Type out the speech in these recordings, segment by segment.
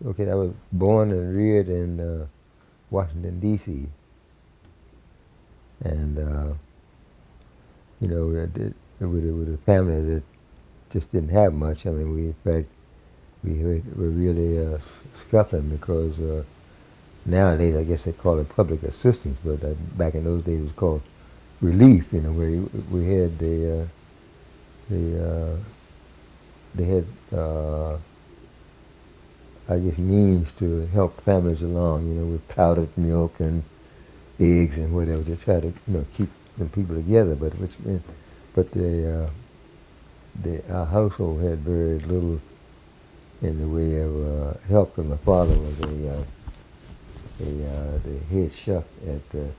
Okay, I was born and reared in Washington D.C. and with a family that just didn't have much. I mean, we in fact were really scuffling because nowadays I guess they call it public assistance, but back in those days it was called relief. You know, where we had the they had I guess means to help families along. You know, with powdered milk and eggs and whatever to try to keep the people together. But our household had very little in the way of help. And my father was the head chef at the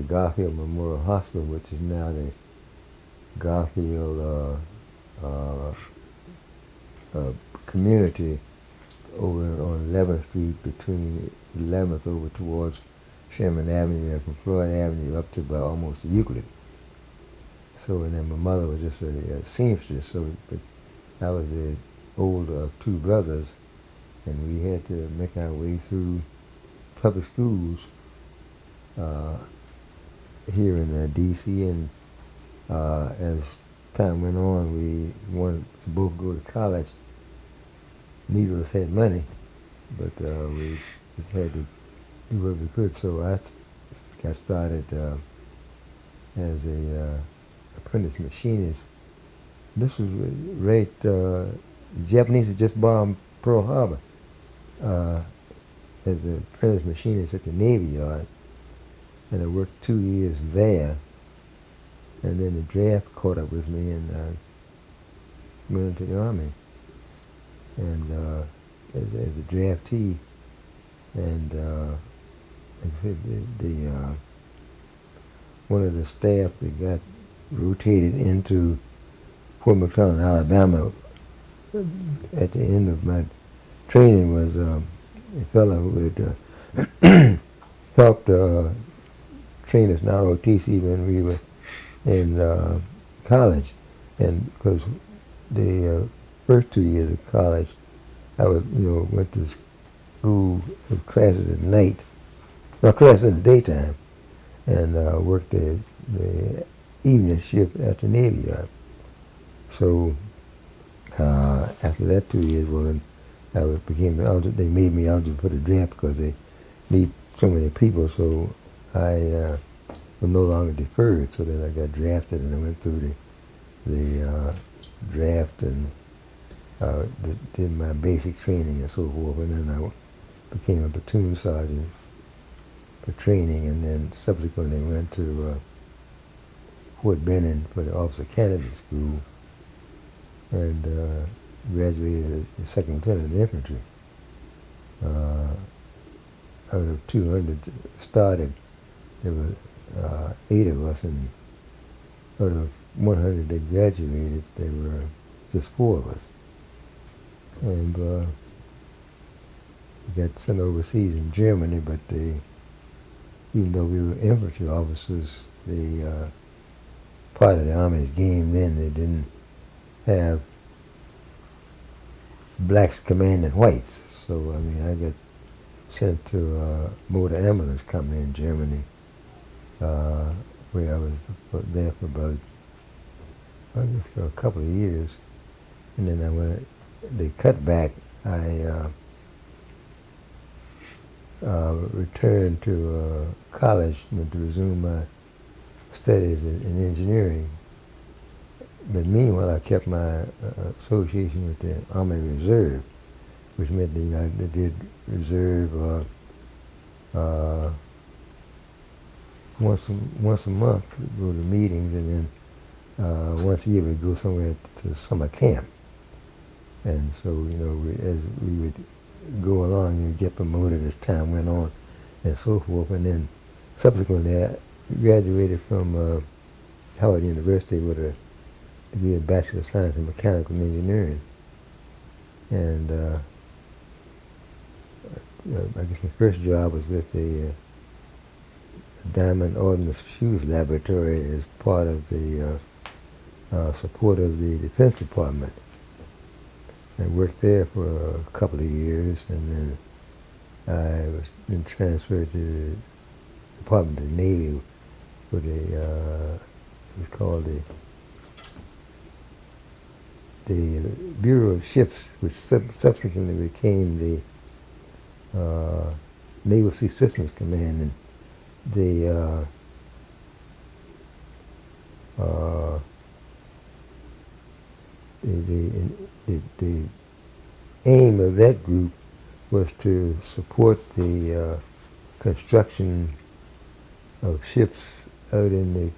Garfield Memorial Hospital, which is now the Garfield uh, community over on 11th Street between 11th over towards Sherman Avenue and from Floyd Avenue up to about almost Euclid. So, and then my mother was just a seamstress. So, but I was the older of two brothers, and we had to make our way through public schools uh, here in D.C. And as time went on, we wanted to both go to college. Neither of us had money, but we just had to do what we could. So I got started as a apprentice machinist. This was right. Japanese had just bombed Pearl Harbor as an apprentice machinist at the Navy Yard, and I worked 2 years there. And then the draft caught up with me, and went into the Army, and as a draftee, and like I said, one of the staff that got rotated into Fort McClellan, Alabama, at the end of my training was a fellow who had helped train us in ROTC when we were in college, and because the first 2 years of college, I was went to school with classes at night, no classes in the daytime, and worked the evening shift at the Navy Yard. So after that 2 years, well, then became eligible. They made me eligible for the draft because they need so many people. So I was no longer deferred. So then I got drafted, and I went through the draft and did my basic training and so forth. And then I became a platoon sergeant for training, and then subsequently went to Fort Benning for the Officer Candidate School, and graduated as second lieutenant in infantry. Out of 200 started, there were 8 of us, and out of 100 that graduated, there were just 4 of us. And we got sent overseas in Germany, but even though we were infantry officers, the part of the Army's game then, they didn't have blacks commanding whites. So, I mean, I got sent to a motor ambulance company in Germany, where I was there for about, I guess, for a couple of years. And then when they cut back, I returned to college to resume my studies in engineering. But meanwhile, I kept my association with the Army Reserve, which meant that I did reserve once a month, go to meetings, and then once a year we'd go somewhere to summer camp. And so, as we would go along, you'd get promoted as time went on, and so forth. And then subsequently, I graduated from Howard University with a degree of Bachelor of Science in Mechanical Engineering. And I guess my first job was with the Diamond Ordnance Fuze Laboratory as part of the support of the Defense Department. I worked there for a couple of years, and then I was then transferred to the Department of the Navy with it was called the Bureau of Ships, which subsequently became the Naval Sea Systems Command, and the the aim of that group was to support the construction of ships out in the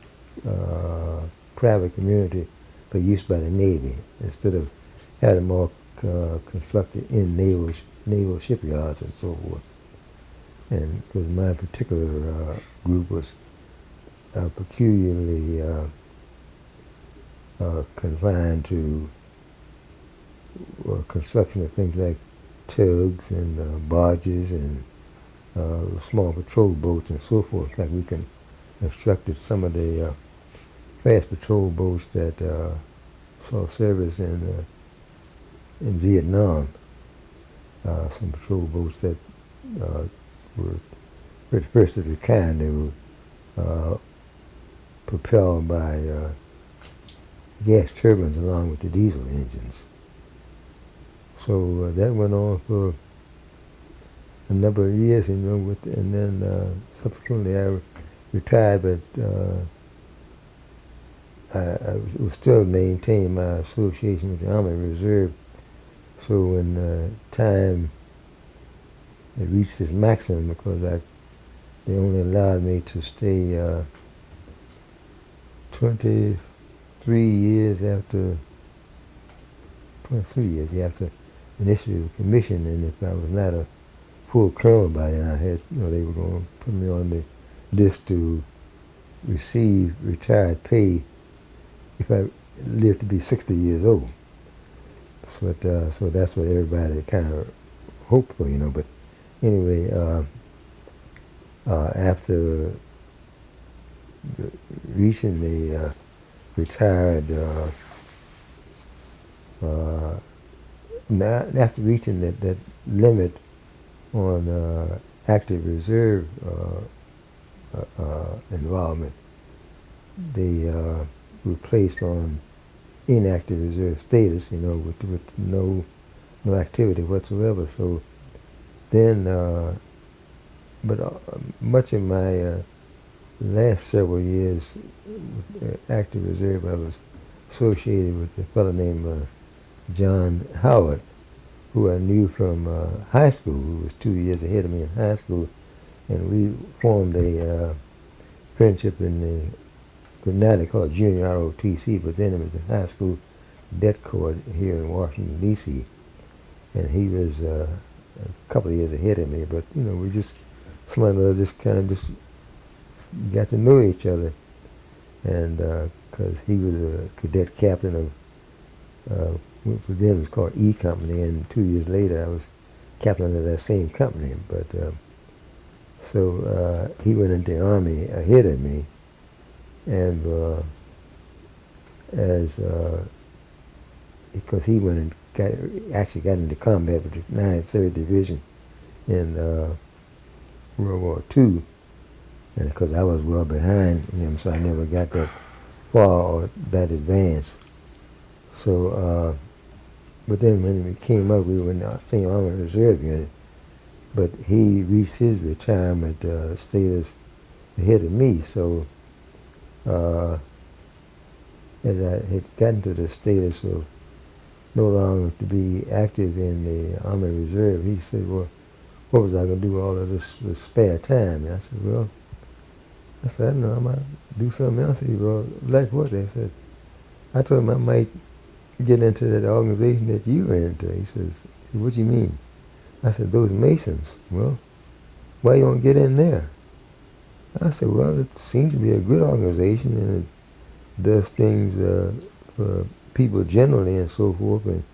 private community for use by the Navy, instead of having them all constructed in naval shipyards and so forth. And because my particular group was peculiarly confined to construction of things like tugs and barges and small patrol boats and so forth. Like we constructed some of the fast patrol boats that saw service in Vietnam. Some patrol boats that were the first of the kind. They were propelled by gas turbines along with the diesel engines. So that went on for a number of years, and then subsequently I retired, but I was still maintaining my association with the Army Reserve. So when time it reached its maximum, because they only allowed me to stay 23 years after initially the commission, and if I was not a full colonel by then, I had, they were going to put me on the list to receive retired pay if I lived to be 60 years old. So that's what everybody kind of hoped for, But anyway, after reaching the retired, after reaching that limit on active reserve involvement, they were placed on inactive reserve status, with no activity whatsoever. So then, but much of my last several years active reserve, I was associated with a fellow named John Howard, who I knew from high school, who was 2 years ahead of me in high school, and we formed a friendship in the now they call it Junior ROTC, but then it was the high school det corps here in Washington, D.C., and he was a couple of years ahead of me, but we just somehow just kind of just got to know each other, and because he was a cadet captain of what then was called E Company, and 2 years later I was captain of that same company. But so he went into the Army ahead of me, and because he went and got into combat with the 93rd Division in World War II, and because I was well behind him, so I never got that far or that advanced. So, but then when we came up, we were in the same Army Reserve unit, but he reached his retirement status ahead of me. So, as I had gotten to the status of no longer to be active in the Army Reserve, he said, well, what was I going to do with all of this spare time? And I said, well, I don't know, I might do something else. He said, well, like what? They said, I told him I might get into that organization that you were into. He says, what do you mean? I said, those Masons. Well, why you won't get in there? I said, well, it seems to be a good organization, and it does things for people generally and so forth. And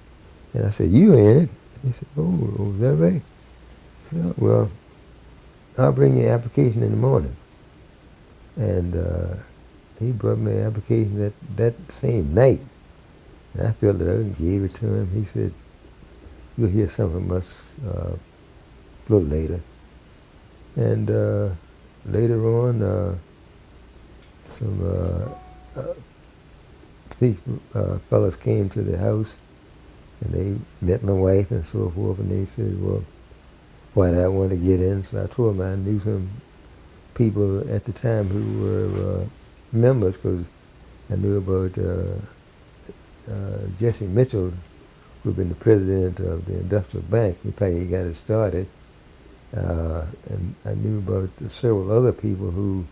I said, you in it? He said, oh, is that right? I said, well, I'll bring you an application in the morning. And he brought me an application that same night. And I filled it out and gave it to him. He said, you'll hear some from us a little later. And later on, some people, fellas came to the house, and they met my wife and so forth, and they said, well, why did I want to get in? So I told them I knew some people at the time who were members, because I knew about Jesse Mitchell, who had been the president of the Industrial Bank. He probably got it started. And I knew about several other people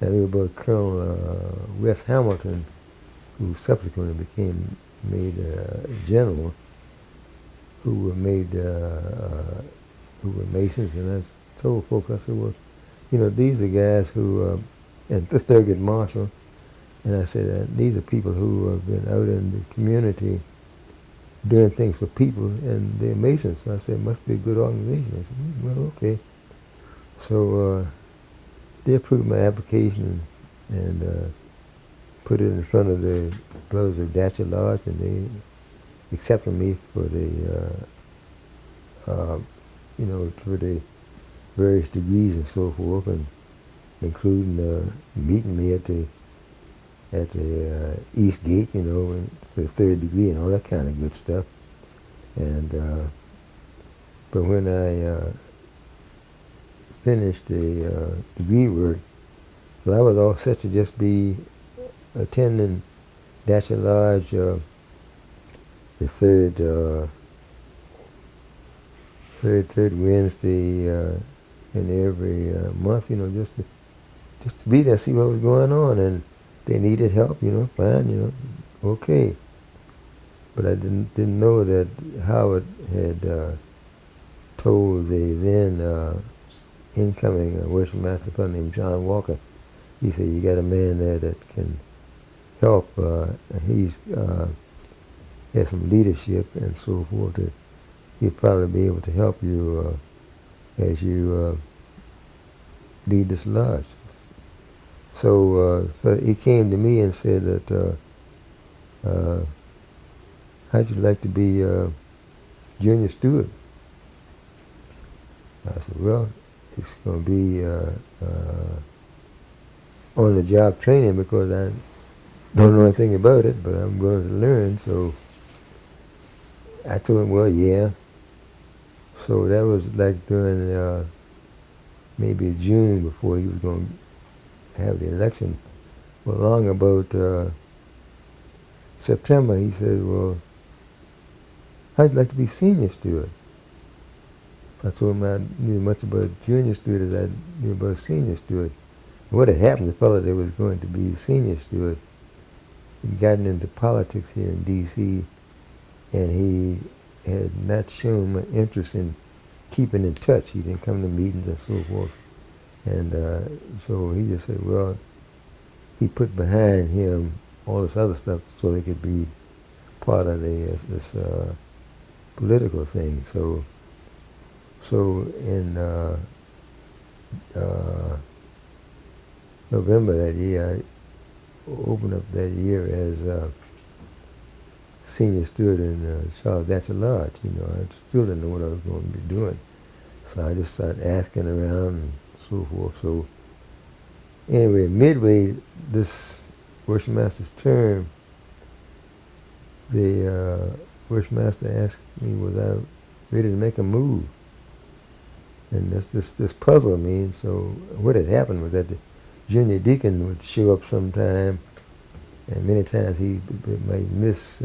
I knew about Colonel Wes Hamilton, who subsequently became made general, who were Masons, and I told folks, I said, well, these are guys who, and Thurgood Marshall, and I said, these are people who have been out in the community doing things for people, and they're Masons. So I said, it must be a good organization. I said, well, okay. So they approved my application and put it in front of the brothers of Datcher Lodge, and they accepted me for for the various degrees and so forth, and including meeting me at the East Gate, and for the third degree and all that kind of good stuff. And but when I finished the degree work, well, I was all set to just be attending Datcher Lodge the third Wednesday in every month, just to be there, see what was going on, and they needed help, fine, okay. But I didn't know that Howard had told the then incoming worship master fellow named John Walker. He said, you got a man there that can help. He's has some leadership and so forth. That he'll probably be able to help you as you lead this lodge. So he came to me and said that, how'd you like to be junior steward? I said, well, it's going to be on-the-job training because I don't know anything about it, but I'm going to learn. So I told him, well, yeah. So that was like during maybe June before he was going to have the election. Well, along about September, he said, well, how'd you like to be senior steward? I told him I knew as much about junior steward as I knew about senior steward. What had happened, the fellow that was going to be senior steward, he'd gotten into politics here in D.C., and he had not shown much interest in keeping in touch. He didn't come to meetings and so forth. And so he just said, well, he put behind him all this other stuff so they could be part of this political thing. So in November that year, I opened up that year as senior steward in Charles Datcher Lodge. I still didn't know what I was going to be doing. So I just started asking around and so forth. So anyway, midway this worship master's term, the worship master asked me, was I ready to make a move? And this puzzled me. And so what had happened was that the junior deacon would show up sometime, and many times he might miss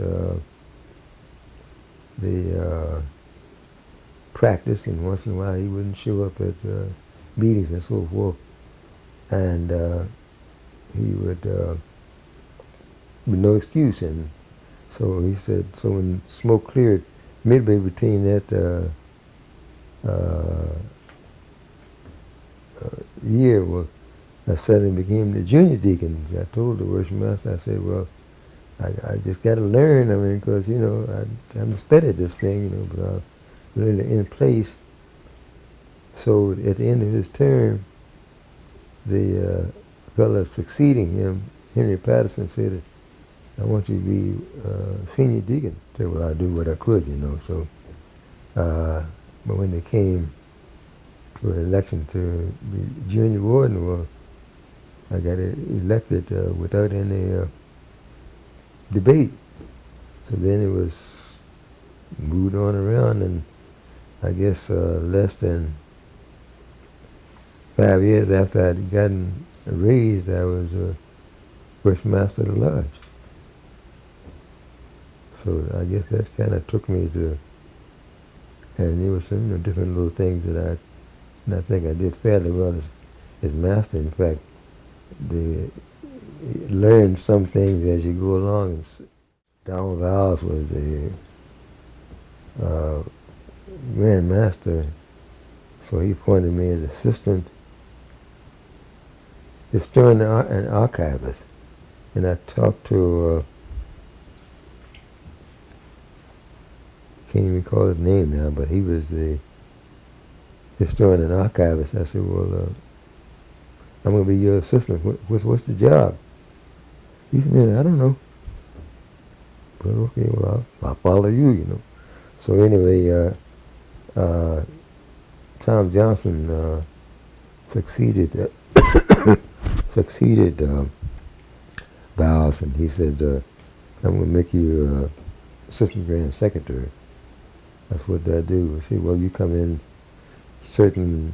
the practice, and once in a while he wouldn't show up at meetings and so forth. And he would, with no excuse. And so he said, so when smoke cleared, midway between that year, well, I suddenly became the junior deacon. I told the worship master, I said, well, I just got to learn. I mean, because, I'm studying this thing, but I'll learn it in place. So at the end of his term, the fellow succeeding him, Henry Patterson, said, I want you to be senior deacon. I said, well, I'll do what I could, So But when they came to an election to be junior warden, well, I got elected without any debate. So then it was moved on around, and I guess less than 5 years after I'd gotten raised, I was first master of the lodge. So I guess that kind of took me to, and there were some different little things that I think I did fairly well as master. In fact, they learn some things as you go along. And Donald Vowles was a Grand Master, so he appointed me as assistant historian and archivist. And I talked to, can't even recall his name now, but he was the historian and archivist. I said, well, I'm going to be your assistant. What's the job? He said, man, I don't know. But okay, well, I'll follow you. So anyway, Tom Johnson succeeded Vowles, and he said, I'm going to make you assistant grand secretary. That's what I do. I say, well, you come in certain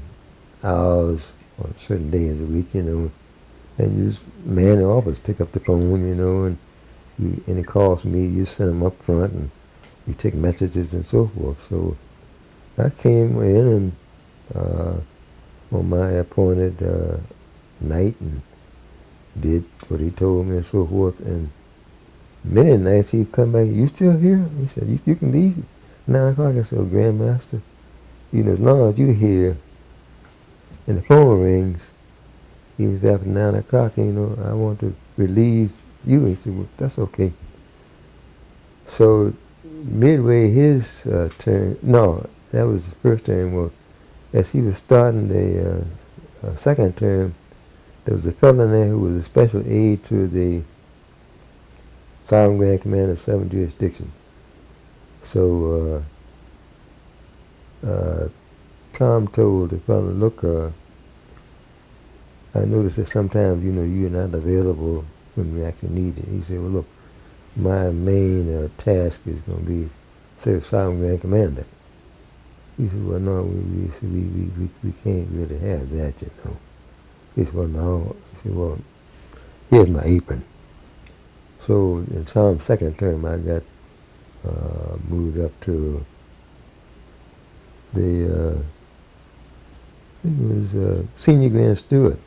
hours on certain days a week, and you just man the office, pick up the phone, and any calls from me, you send them up front, and you take messages and so forth. So I came in and on my appointed night and did what he told me and so forth. And many nights he'd come back, you still here? He said, you can leave 9 o'clock. I said, Grand Master, as long as you're here and the phone rings, even if after 9 o'clock, I want to relieve you. He said, well, that's okay. So midway his term, no, that was the first term. Well, as he was starting the second term, there was a fellow in there who was a special aide to the Sovereign Grand Commander of 7 jurisdictions. So Tom told the fellow, look, I noticed that sometimes, you're not available when we actually need you. He said, well, look, my main task is going to be serve Sovereign Grand Commander. He said, well, no, we can't really have that, He said, well, no. He said, well, here's my apron. So in Tom's second term, I got moved up to the, I think it was Senior Grand Steward.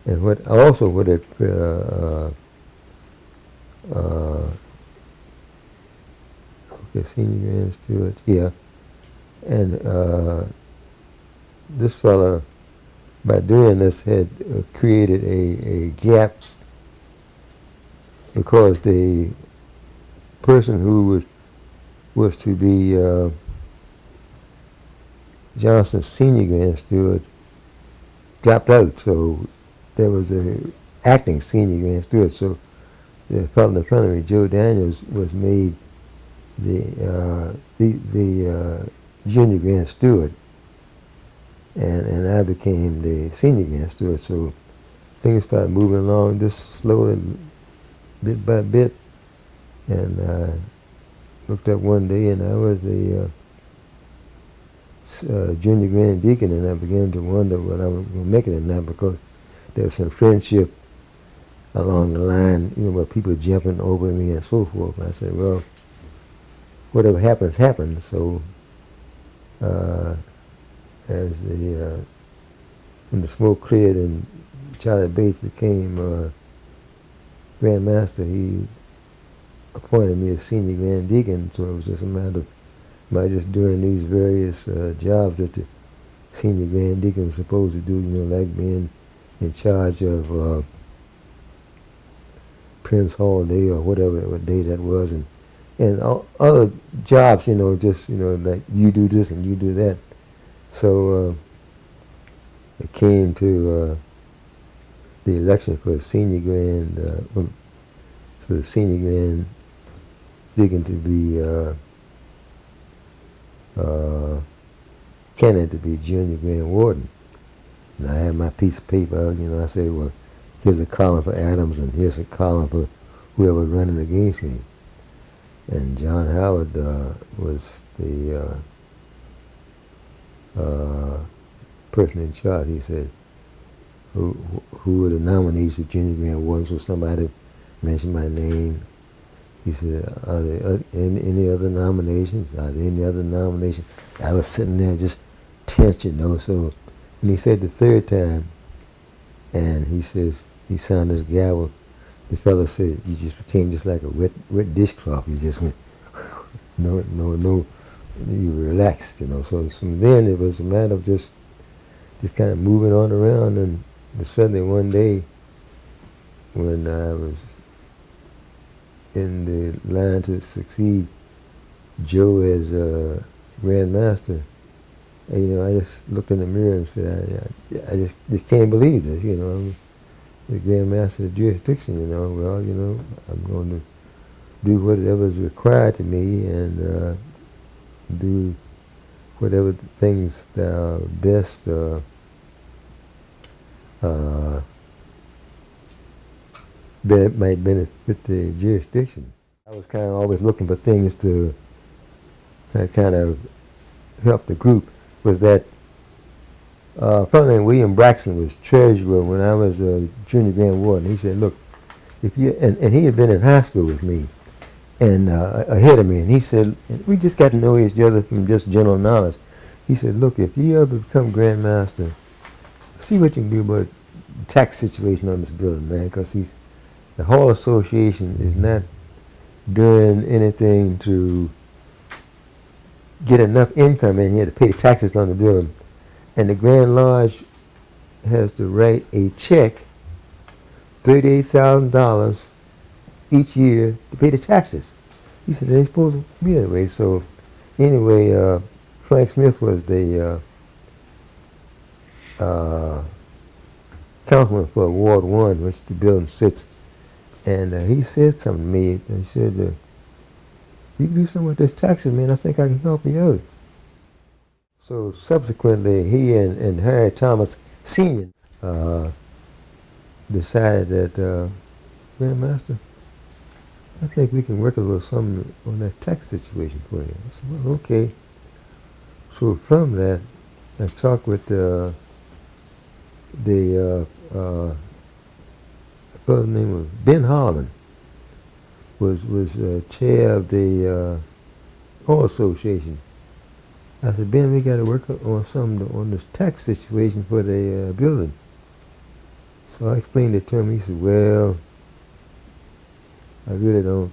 And what it, okay, Senior Grand Steward, yeah. And this fella, by doing this, had created a gap, because the person who was to be Johnson's Senior Grand Steward dropped out, so there was a acting Senior Grand Steward. So the fellow in front of me, Joe Daniels, was made the Junior Grand Steward, and I became the Senior Grand Steward. So things started moving along just slowly, bit by bit, and I looked up one day and I was a Junior Grand Deacon, and I began to wonder whether I was going to make it or not, because there was some friendship along the line, where people jumping over me and so forth. And I said, well, whatever happens, happens. So as when the smoke cleared and Charlie Bates became Grand Master, he appointed me as Senior Grand Deacon. So it was just a matter of my just doing these various jobs that the Senior Grand Deacon was supposed to do, like being in charge of Prince Hall Day or whatever what day that was, and all other jobs, just, like you do this and you do that. So it came to the election for Senior Grand, for the Senior Grand Deacon to be candidate to be junior grand warden. And I had my piece of paper, I said, well, here's a column for Adams and here's a column for whoever running against me. And John Howard was the person in charge. He said, who are the nominees for junior grand warden? So somebody mentioned my name. He said, are there any other nominations? Are there any other nominations? I was sitting there just tense, So when he said the third time, and he says, he signed his gavel, the fellow said, you just became just like a wet dishcloth. You just went, no, you relaxed, So from then it was a matter of just kind of moving on around, and suddenly one day when I was in the line to succeed Joe as Grand Master, I just looked in the mirror and said, I just can't believe this, I'm the Grand Master of jurisdiction, well, I'm going to do whatever is required to me and do whatever things that are best that might benefit the jurisdiction. I was kind of always looking for things to kind of help the group. Was that a fellow named William Braxton was treasurer when I was a junior grand warden. He said, look, if you, and he had been in high school with me and ahead of me, and he said, and we just got to know each other from just general knowledge. He said, look, if you ever become Grand Master, see what you can do about the tax situation on this building, man, because the Hall Association is not doing anything to get enough income in here to pay the taxes on the building. And the Grand Lodge has to write a check, $38,000 each year to pay the taxes. He said, they ain't supposed to be that way. So anyway, Frank Smith was the councilman for Ward 1, which the building sits. And he said something to me. He said, you can do something with this taxes, man. I think I can help you out. So subsequently, he and Harry Thomas Sr. Decided that, Grandmaster, I think we can work a little something on that tax situation for you. I said, well, okay. So from that, I talked with the fellow's name was Ben Harlan, was chair of the Hall Association. I said, Ben, we got to work on something on this tax situation for the building. So I explained it to him. He said, well, I really don't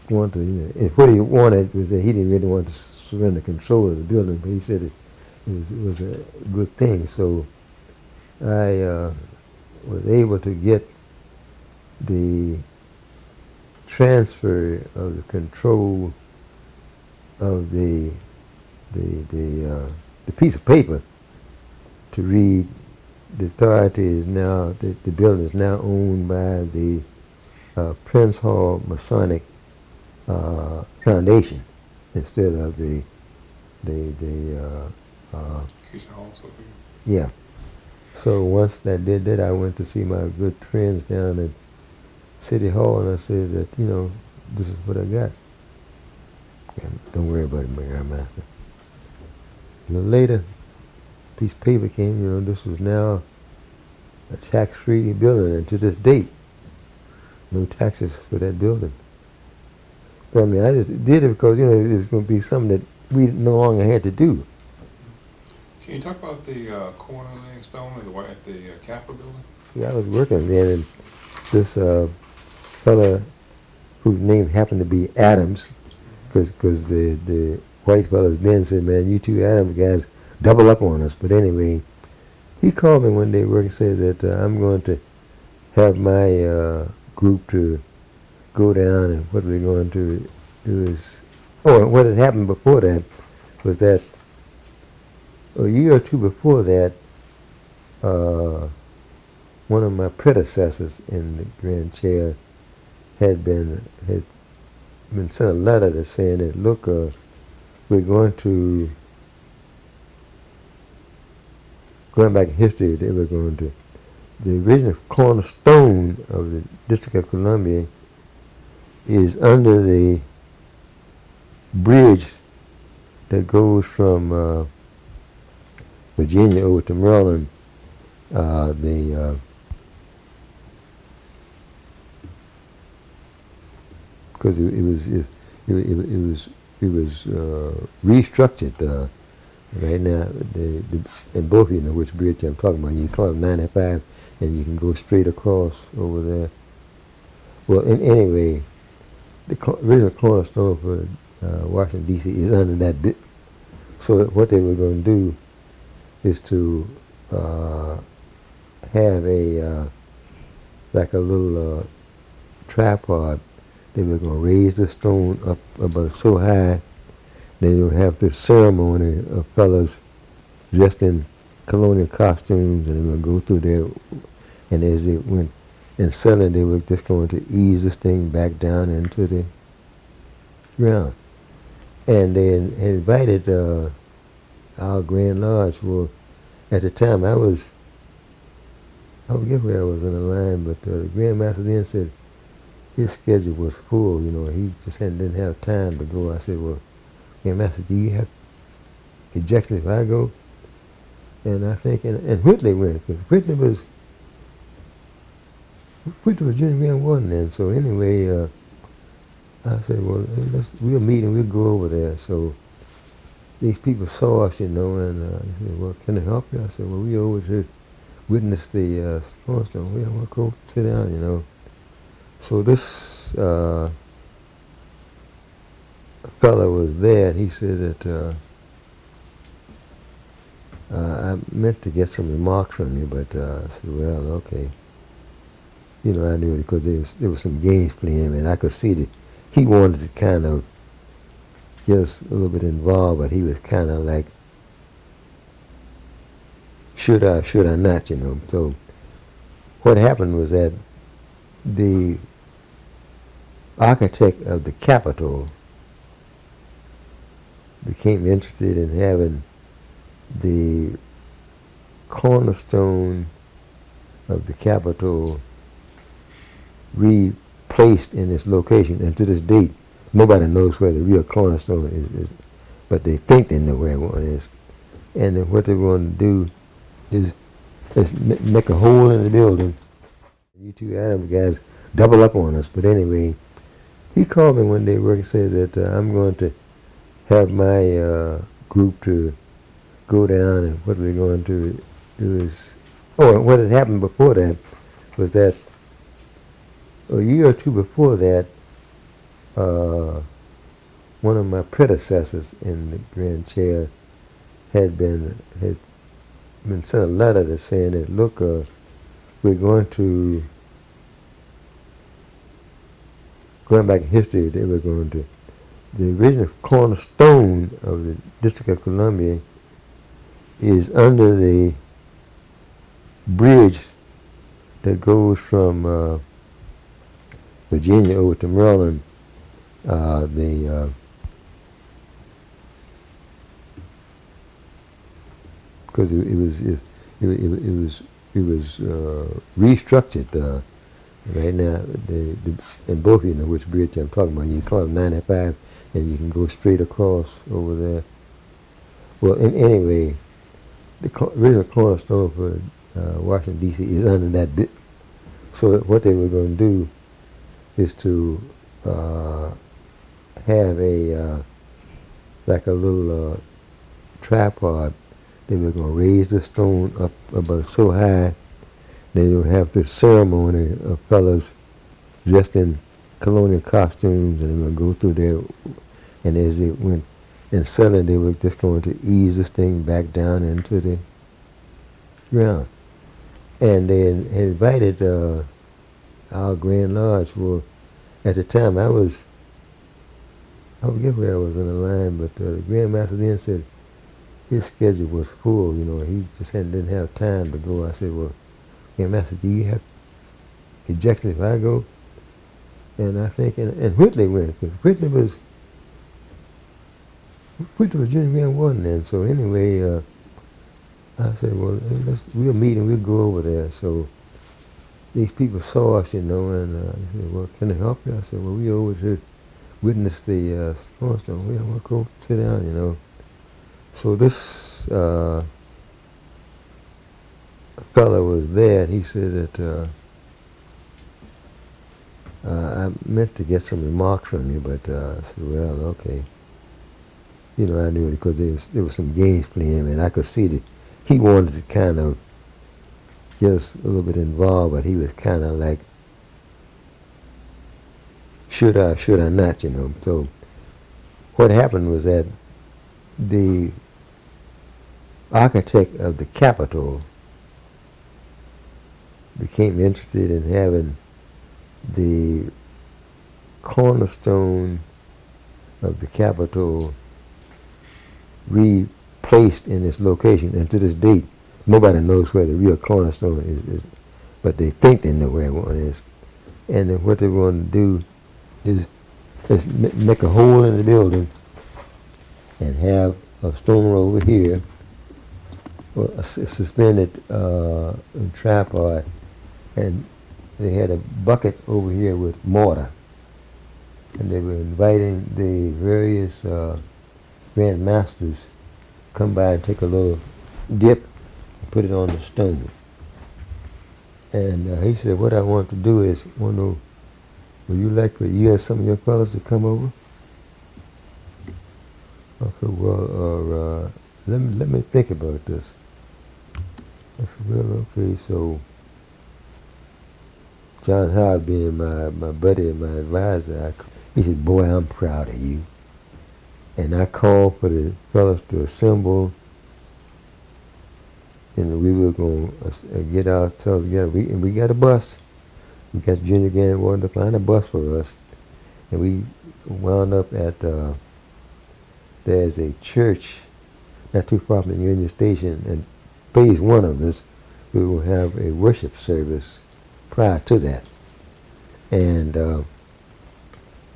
want to, and what he wanted was that he didn't really want to surrender control of the building, but he said it was a good thing. So I was able to get the transfer of the control of the piece of paper to read the authority is now, the building is now owned by the Prince Hall Masonic Foundation instead of the yeah. So once I did that, I went to see my good friends down at City Hall, and I said that, this is what I got. Don't worry about it, my Grandmaster. A little later, a piece of paper came, this was now a tax-free building, and to this date, no taxes for that building. But I mean, I just did it because, it was going to be something that we no longer had to do. Can you talk about the corner laying stone at the Capitol building? Yeah, I was working there, and this fella whose name happened to be Adams, because the white fellas then said, man, you two Adams guys double up on us. But anyway, he called me one day working, says that I'm going to have my group to go down, and what we're going to do is, what had happened before that was that a year or two before that, one of my predecessors in the Grand Chair had been sent a letter that's saying that, look, we're going to going back in history, they were going to, the original cornerstone of the District of Columbia is under the bridge that goes from Virginia over to Maryland. Because it was restructured. Right now, and both of you know which bridge I'm talking about. You call it 95, and you can go straight across over there. Well, anyway, the original cornerstone for Washington, D.C. is under that bit. So what they were going to do is to have like a little tripod. They were going to raise the stone up about so high. They would have this ceremony of fellas dressed in colonial costumes, and they would go through there, and as they went and suddenly they were just going to ease this thing back down into the ground. And they invited our Grand Lodge. Well, at the time I forget where I was in the line, but the Grand Master then said his schedule was full, you know, he just didn't have time to go. I said, well, Grand Master, do you have objection if I go? And I think, and Whitley went, because Whitley was Junior Grand Warden then. So anyway, I said, well, we'll meet and we'll go over there. So these people saw us, you know, and they said, well, can I help you? I said, well, we over to witness the snowstorm. We want to go sit down, you know. So this fellow was there, and he said that I meant to get some remarks from you, but I said, well, okay. You know, I knew it because there was some games playing, and I could see that he wanted to kind of get us a little bit involved, but he was kind of like, should I not, you know. So what happened was that the architect of the Capitol became interested in having the cornerstone of the Capitol replaced in its location, and to this date nobody knows where the real cornerstone is, but they think they know where one is. And then what they're going to do is make a hole in the building. You two Adams guys double up on us, but anyway, he called me one day work and said that I'm going to have my group to go down, and what we're going to do is, and what had happened before that was that a year or two before that, one of my predecessors in the Grand Chair had been sent a letter that's saying that, look, we're going to, going back in history, they were going to, the original cornerstone of the District of Columbia is under the bridge that goes from Virginia over to Maryland. Because it was restructured. Right now, and both of you know which bridge I'm talking about. You call it 95, and you can go straight across over there. Well, anyway, the original cornerstone for Washington, D.C. is under that bit. So what they were going to do is to have like a little tripod. They were going to raise the stone up about so high. They would have this ceremony of fellas dressed in colonial costumes, and they would go through there, and as they went and suddenly they were just going to ease this thing back down into the ground. And they invited our Grand Lodge. Well, at the time I forget where I was in the line, but the Grand Master then said his schedule was full, you know, he just didn't have time to go. I said, well, Grand Master, do you have objection if I go? And I think, and Whitley went, because Whitley was Junior Grand Warden then. So anyway, I said, well, we'll meet and we'll go over there. So these people saw us, and he said, well, can I help you? I said, well, we over to witness the snowstorm. We want to go sit down. So this fellow was there, and he said that I meant to get some remarks from you, but I said, well, okay. I knew it because there was some games playing, and I could see that he wanted to kind of get us a little bit involved, but he was kind of like, should I not, So what happened was that the architect of the Capitol became interested in having the cornerstone of the Capitol replaced in its location. And to this date, nobody knows where the real cornerstone is, but they think they know where one is. And then what they want to do is make a hole in the building and have a stone over here, or a suspended tripod, and they had a bucket over here with mortar, and they were inviting the various grand masters come by and take a little dip and put it on the stone. And he said, what I want to do is, would you like for you and some of your fellows to come over? I said, well, let me think about this. I said, well, okay, so John Howard being my buddy and my advisor, he said, boy, I'm proud of you. And I called for the fellas to assemble, and we were going to get ourselves together. We got a bus. We got Junior Gang wanted to find a bus for us, and we wound up at there's a church not too far from the Union Station, and phase one of this, we will have a worship service prior to that. And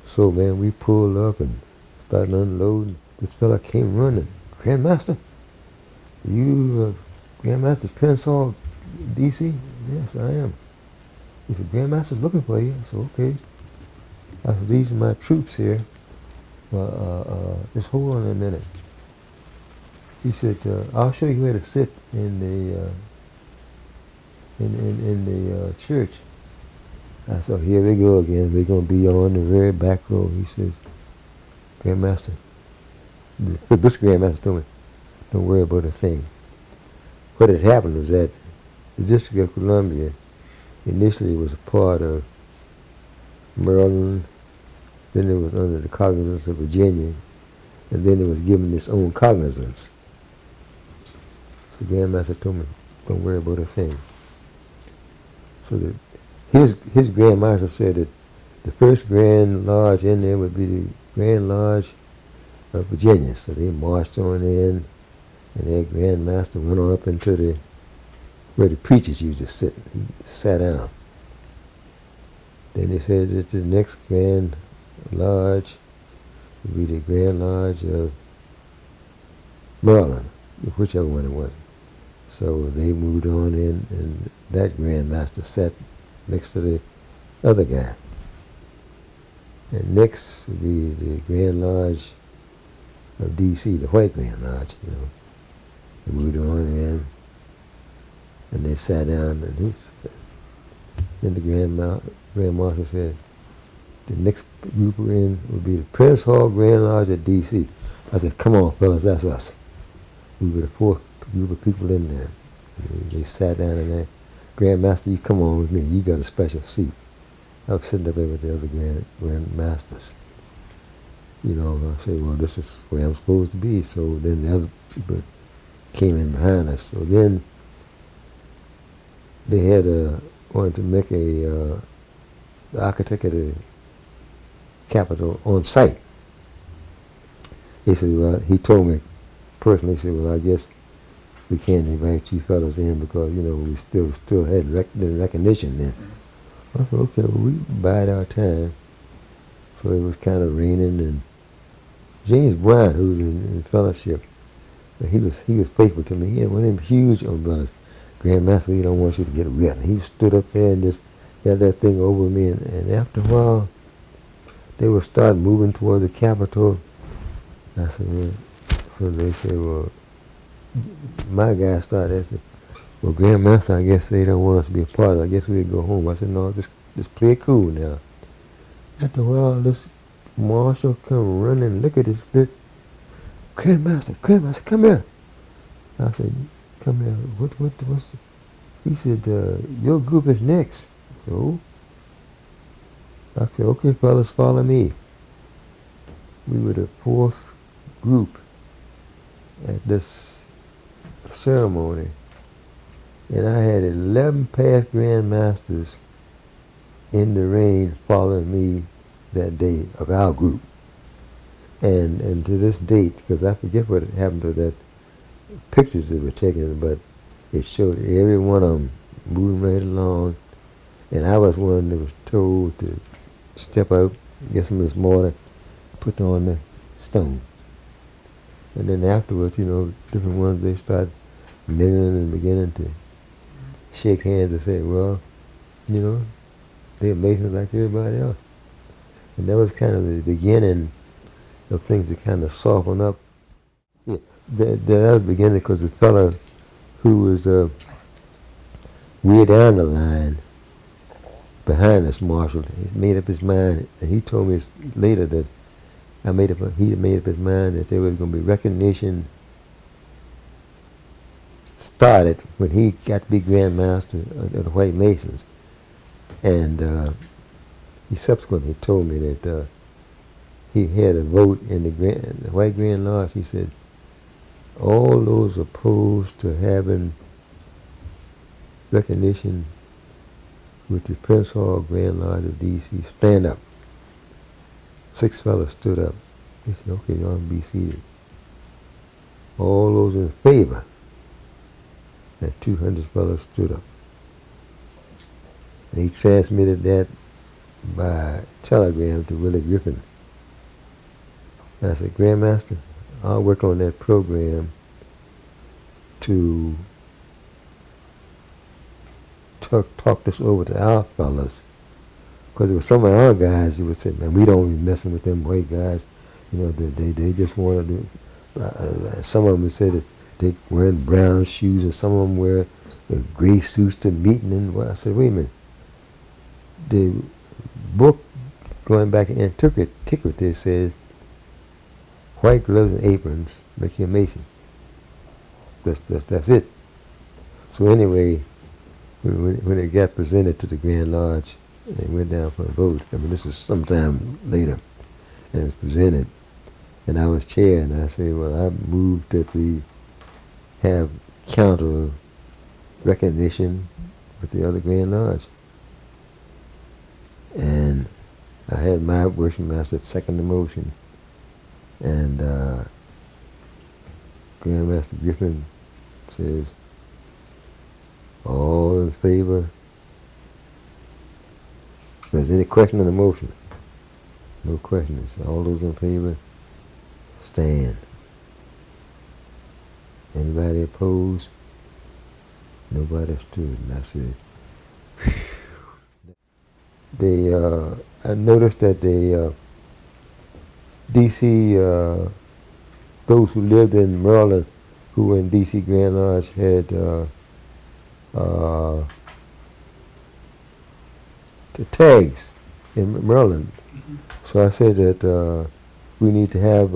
so, man, we pulled up and started unloading. This fella came running. Grandmaster, you Grandmaster Pensall, D.C.? Yes, I am. He said, Grandmaster's looking for you. I said, okay. I said, these are my troops here. Just hold on a minute. He said, I'll show you where to sit in the church. I said, here we go again. We're going to be on the very back row. He says, Grandmaster, this Grandmaster told me, don't worry about a thing. What had happened was that the District of Columbia initially was a part of Maryland, then it was under the cognizance of Virginia, and then it was given its own cognizance. So the Grandmaster told me, don't worry about a thing. So his Grand Marshal said that the first Grand Lodge in there would be the Grand Lodge of Virginia. So they marched on in, and their Grand Master went on up into where the preachers used to sit. He sat down. Then they said that the next Grand Lodge would be the Grand Lodge of Maryland, whichever one it was. So they moved on in, and that Grand Master sat next to the other guy. And next would be the Grand Lodge of D.C., the White Grand Lodge, They moved on in, and they sat down, and then the Grand Marshal said, the next group we're in would be the Prince Hall Grand Lodge at D.C. I said, come on, fellas, that's us. We were the fourth group of people in there. They sat down in there. Grand Master, you come on with me. You got a special seat. I was sitting up there with the other Grand Masters. I said, well, this is where I'm supposed to be. So then the other people came in behind us. So then they had wanted to make the architect of the Capitol on site. He said, well, he told me personally, he said, well, I guess we can't invite you fellas in because, we still had recognition then. I said, okay, well, we bide our time. So it was kind of raining, and James Bryant, who was in fellowship, But he was faithful to me. He had one of them huge umbrellas. Grandmaster, we don't want you to get wet. And he stood up there and just had that thing over me. And after a while, they would start moving toward the Capitol. I said, well, so they said, well, my guy started asking, well, Grandmaster, I guess they don't want us to be a part of it. I guess we'd go home. I said, no, just play it cool now. After a while, this marshal come running, look at his foot. Grandmaster, come here. I said, come here. What's the... He said, your group is next. So I said, okay, fellas, follow me. We were the fourth group at this ceremony. And I had 11 past grandmasters in the ring following me that day of our group. And to this date, because I forget what happened to that pictures that were taken, but it showed every one of them moving right along. And I was one that was told to step out, get some of this mortar, put on the stone. And then afterwards, you know, different ones, they start mingling and beginning to shake hands and say, well, you know, they're Masons like everybody else. And that was kind of the beginning of things to kind of soften up. Yeah, that was the beginning because the fellow who was way down the line behind us, Marshall, he made up his mind, and he told me later that he made up his mind that there was going to be recognition started when he got to be Grand Master of the White Masons. And he subsequently told me that he had a vote in the White Grand Lodge. He said, all those opposed to having recognition with the Prince Hall Grand Lodge of D.C., stand up. 6 fellows stood up. He said, okay, y'all be seated. All those in favor, that 200 fellows stood up. And he transmitted that by telegram to Willie Griffin. And I said, Grandmaster, I'll work on that program to talk this over to our fellas. Because there were some of our guys who would say, man, we don't be messing with them white guys. You know, they just want to do... some of them would say that they wearing brown shoes and some of them wear gray suits to meeting. And I said, wait a minute. The book, going back in antiquity, says, white gloves and aprons make you a Mason. That's it. So anyway, when it got presented to the Grand Lodge and went down for a vote, I mean, this is sometime later, and it was presented, and I was chair, and I said, well, I moved that we have counter recognition with the other Grand Lodge. And I had my worship master second the motion, and Grandmaster Griffin says, all in favor? If there's any question on the motion? No questions. All those in favor, stand. Anybody opposed? Nobody stood. And I said, I noticed that the D.C., those who lived in Maryland, who were in D.C. Grand Lodge, had the tags in Maryland. Mm-hmm. So I said that we need to have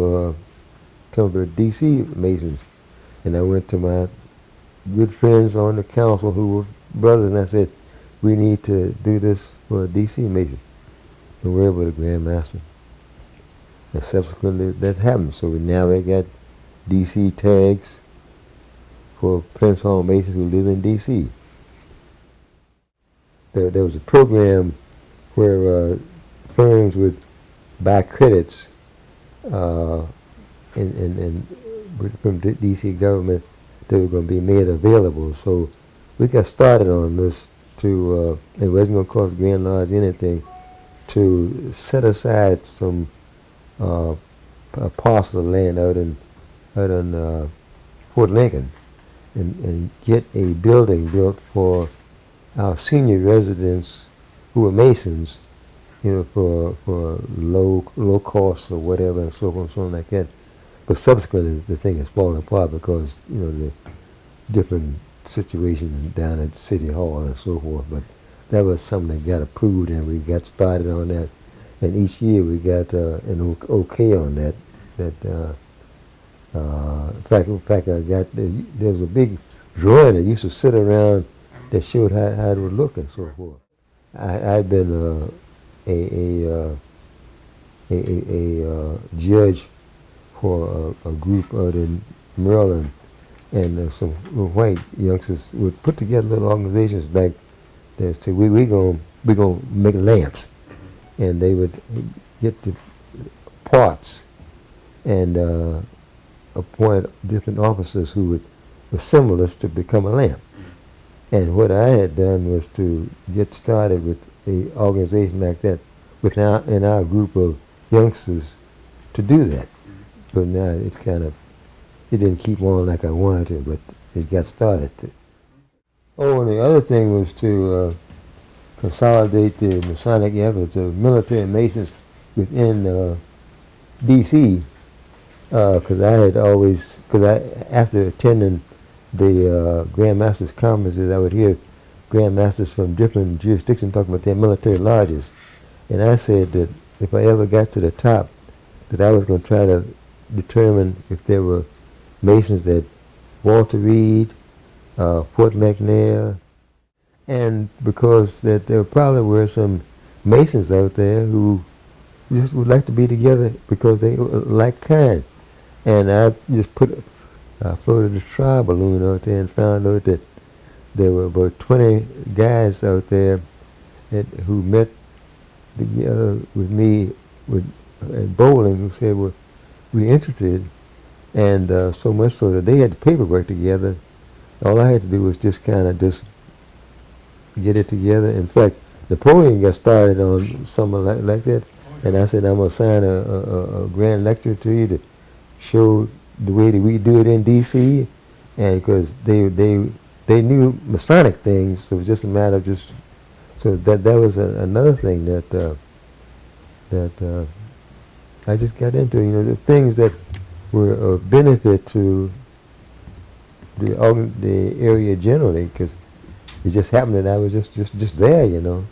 some of the D.C. Masons. And I went to my good friends on the council who were brothers, and I said, we need to do this for a D.C. Mason. And we're able to Grand Master. And subsequently that happened. So we got D.C. tags for Prince Hall Masons who live in D.C. There was a program where firms would buy credits from the D.C. government that were going to be made available. So we got started on this to, it wasn't going to cost Grand Lodge anything, to set aside some a parcel of land out in Fort Lincoln and get a building built for our senior residents who are Masons, for low cost or whatever and so on, so on like that. But subsequently, the thing has fallen apart because the different situations down at City Hall and so forth. But that was something that got approved, and we got started on that. And each year we got an okay on that. In fact, there was a big drawing that used to sit around that showed how it would look and so forth. I've been a judge for a group out in Maryland, and some white youngsters would put together little organizations like that say we gonna make lamps, and they would get the parts and appoint different officers who would assemble us to become a lamp. And what I had done was to get started with an organization like that in our group of youngsters to do that. But now it didn't keep on like I wanted to, but it got started. Oh, and the other thing was to consolidate the Masonic efforts of military Masons within D.C. Because after attending the Grand Masters conferences, I would hear Grand Masters from different jurisdictions talking about their military lodges. And I said that if I ever got to the top, that I was going to try to determine if there were Masons at Walter Reed, Fort McNair, and because that there probably were some Masons out there who just would like to be together because they were like kind. And I just floated this trial balloon out there and found out that there were about 20 guys out there who met together with me at bowling who said, well, we're interested. And so much so that they had the paperwork together. All I had to do was just kind of just get it together. In fact, Napoleon got started on something like that. And I said, I'm going to sign a grand lecture to you to show the way that we do it in D.C. And because they knew Masonic things, so it was just a matter of just, so that was another thing that I just got into, the things that were of benefit to the area generally, because it just happened that I was just there,